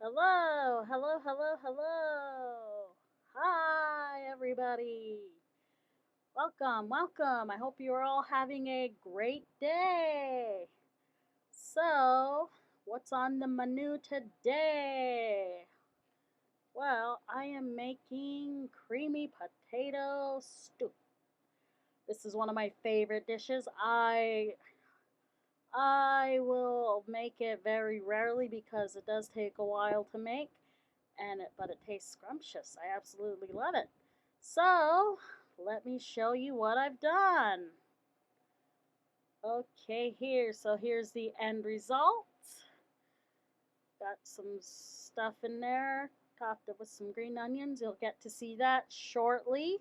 Hello, hello, hello, hello. Hi, everybody. Welcome, welcome. I hope you're all having a great day. So, what's on the menu today? Well, I am making creamy potato stew. This is one of my favorite dishes. I will make it very rarely because it does take a while to make but it tastes scrumptious. I absolutely love it. So, let me show you what I've done. Okay, here's the end result. Got some stuff in there, topped it with some green onions. You'll get to see that shortly.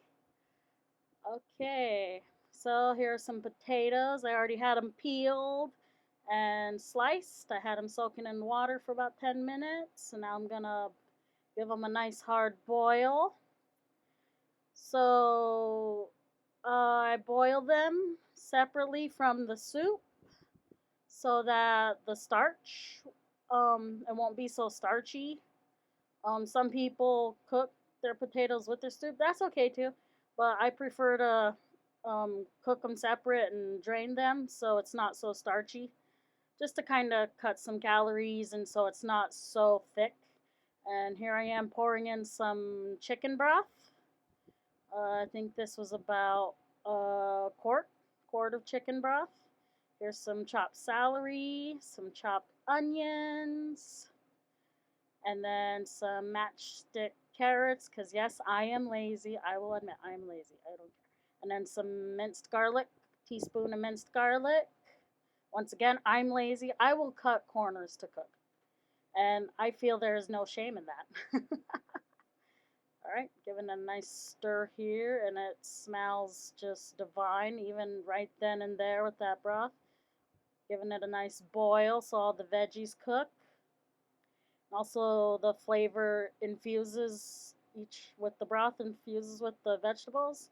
Okay, so here are some potatoes. I already had them peeled and sliced. I had them soaking in water for about 10 minutes, and now I'm gonna give them a nice hard boil. So I boil them separately from the soup so that the starch it won't be so starchy. Some people cook their potatoes with their soup. That's okay too, but I prefer to cook them separate and drain them so it's not so starchy. Just to kind of cut some calories and so it's not so thick. And here I am pouring in some chicken broth. I think this was about a quart of chicken broth. Here's some chopped celery, some chopped onions, and then some matchstick carrots. Because yes, I am lazy. I will admit I am lazy. I don't care. And then some minced garlic, teaspoon of minced garlic. Once again, I'm lazy. I will cut corners to cook, and I feel there is no shame in that. All right, giving a nice stir here, and it smells just divine, even right then and there with that broth. Giving it a nice boil so all the veggies cook. Also, the flavor infuses each with the broth, infuses with the vegetables.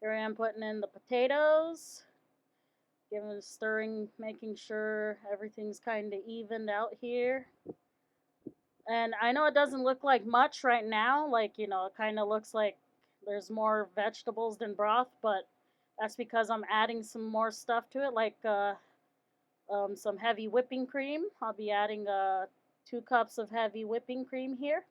Here I am putting in the potatoes, giving a stirring, making sure everything's kind of evened out here. And I know it doesn't look like much right now, it kind of looks like there's more vegetables than broth, but that's because I'm adding some more stuff to it, some heavy whipping cream. I'll be adding 2 cups of heavy whipping cream here,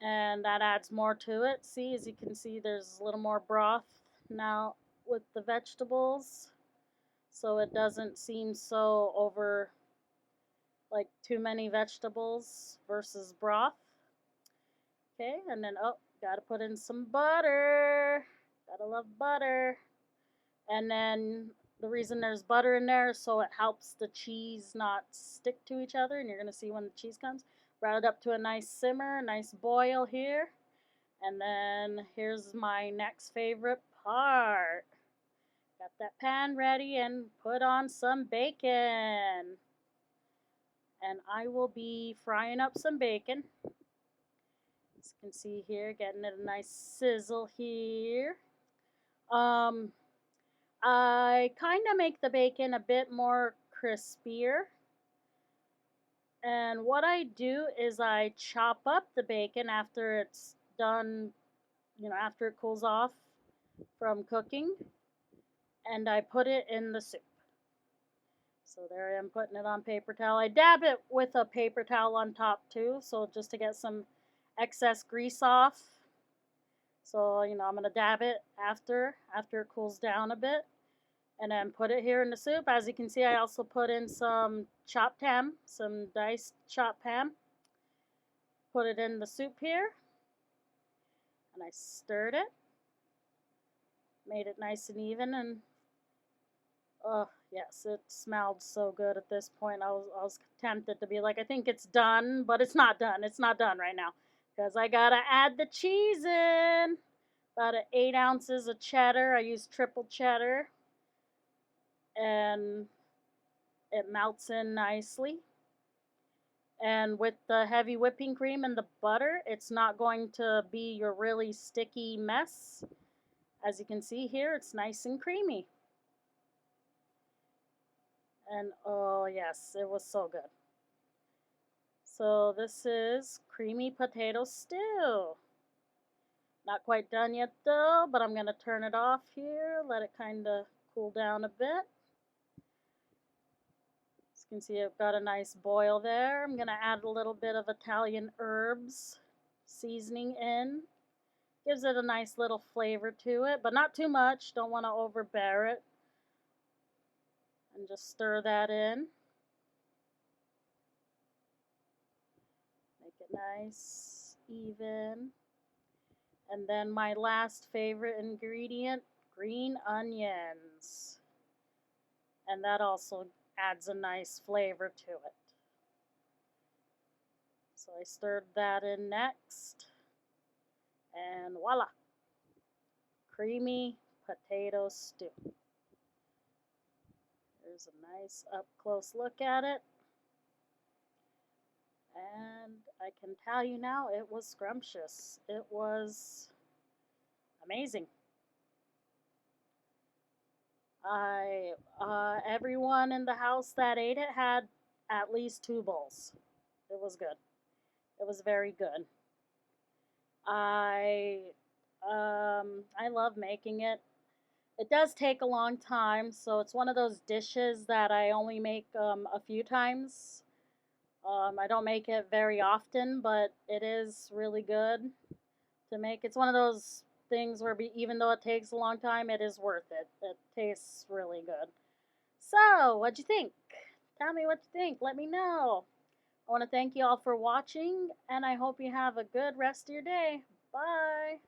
and that adds more to it. See, as you can see, there's a little more broth now with the vegetables, so it doesn't seem so over like too many vegetables versus broth. Okay, and then, oh, gotta put in some butter. Gotta love butter. And then the reason there's butter in there is so it helps the cheese not stick to each other. And you're gonna see when the cheese comes. Brought it up to a nice simmer, a nice boil here. And then here's my next favorite part. Got that pan ready and put on some bacon. And I will be frying up some bacon. As you can see here, getting it a nice sizzle here. Um, I kind of make the bacon a bit more crispier. And what I do is I chop up the bacon after it's done, after it cools off from cooking, and I put it in the soup. So there I am putting it on paper towel. I dab it with a paper towel on top too, so just to get some excess grease off. So, I'm going to dab it after it cools down a bit, and then put it here in the soup. As you can see, I also put in some chopped ham, some diced chopped ham. Put it in the soup here, and I stirred it. Made it nice and even, and oh, yes, it smelled so good at this point. I was tempted to be like, I think it's done, but it's not done. It's not done right now because I got to add the cheese in. About 8 ounces of cheddar. I use triple cheddar, and it melts in nicely. And with the heavy whipping cream and the butter, it's not going to be your really sticky mess. As you can see here, it's nice and creamy. And oh yes, it was so good. So this is creamy potato stew. Not quite done yet though, but I'm going to turn it off here, let it kind of cool down a bit. As you can see, I've got a nice boil there. I'm going to add a little bit of Italian herbs seasoning in. Gives it a nice little flavor to it, but not too much. Don't want to overbear it. And just stir that in. Make it nice, even. And then my last favorite ingredient, green onions. And that also adds a nice flavor to it. So I stirred that in next. And voila, creamy potato stew. There's a nice up close look at it. And I can tell you now, it was scrumptious. It was amazing. Everyone in the house that ate it had at least 2 bowls. It was good. It was very good. I love making it. It does take a long time, so it's one of those dishes that I only make a few times. I don't make it very often, but it is really good to make. It's one of those things where even though it takes a long time, it is worth it. It tastes really good. So, what'd you think? Tell me what you think. Let me know. I want to thank you all for watching, and I hope you have a good rest of your day. Bye.